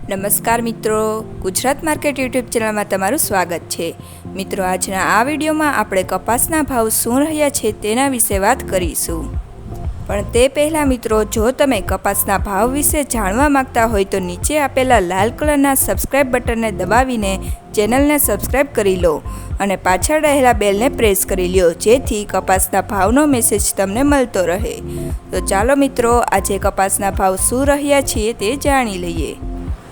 નમસ્કાર મિત્રો, Gujarat market YouTube ચેનલમાં તમારું સ્વાગત છે। મિત્રો, આજના આ વિડીયોમાં આપણે કપાસના ભાવ શું રહ્યા છે તેના વિશે વાત કરીશું। પણ તે પહેલાં મિત્રો, જો તમે કપાસના ભાવ વિશે જાણવા માંગતા હોય તો નીચે આપેલા લાલ કલરના સબસ્ક્રાઇબ બટનને દબાવીને ચેનલને સબસ્ક્રાઇબ કરી લો અને પાછળ રહેલા બેલને પ્રેસ કરી લો, જેથી કપાસના ભાવનો મેસેજ તમને મળતો રહે। તો ચાલો મિત્રો, આજે કપાસના ભાવ શું રહ્યા છે તે જાણી લઈએ।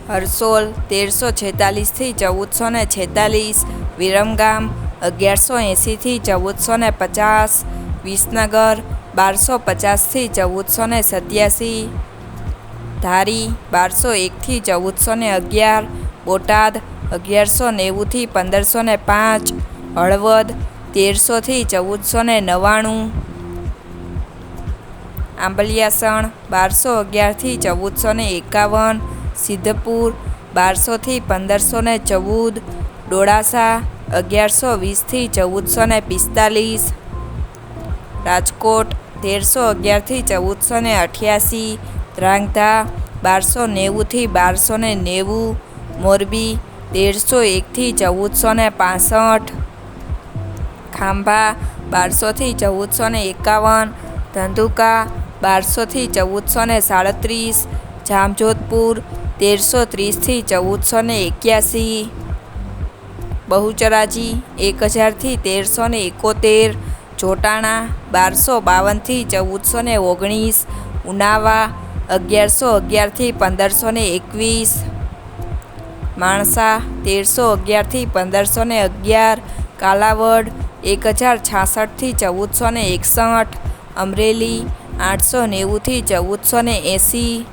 હરસોલ 1346 થી 1446, વિરમગામ 1180 થી 1450, વિસનગર 1250 થી 1487, ધારી 1201 થી 1411, બોટાદ 1190 થી 1505, હળવદ 1300 થી 1499, આંબલિયાસણ 1211 થી 1451, સિદ્ધપુર 1200 થી 1514, ડોળાસા 1120 થી 1445, રાજકોટ 1311 થી 1488, ધ્રાંગધ્રા 1290 થી 1290, મોરબી 1301 થી 1465, ખાંભા 1200 થી 1451, ધંધુકા 1200 થી 1437, જામજોધપુર 1330 થી 1481, બહુચરાજી 1000 થી 1371, જોટાણા 1252 થી 1419, ઉનાવા 1111 થી 1521, માણસા 1311 થી 1511, કાલાવડ 1066 થી 1461, અમરેલી 890 થી 1480,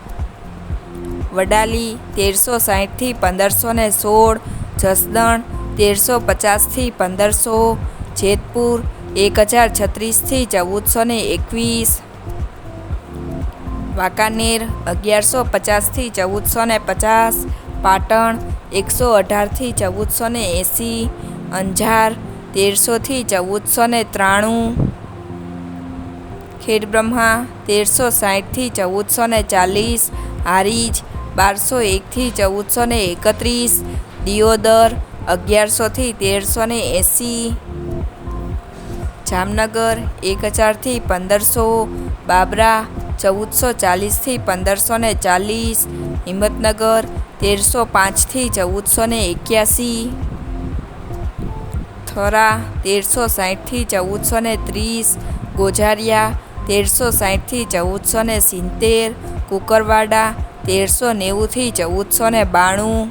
વડાલી 1360 થી 1516, જસદણ 1350 થી 1500, જેતપુર 1036 થી 1421, વાંકાનેર 1150 થી 1450, પાટણ 118 થી 1480, અંજાર 1300 થી 1493, ખેડબ્રહ્મા 1360 થી 1440, હારીજ 1201 થી 1431, દિયોદર 1100 થી 1380, જામનગર 1000 થી 1500, બાબરા 1440 થી 1540, હિંમતનગર 1305 થી 1481, થરા 1360 થી 1430, ગોઝારિયા 1360 થી 1470, કુકરવાડા 1390 થી 1492,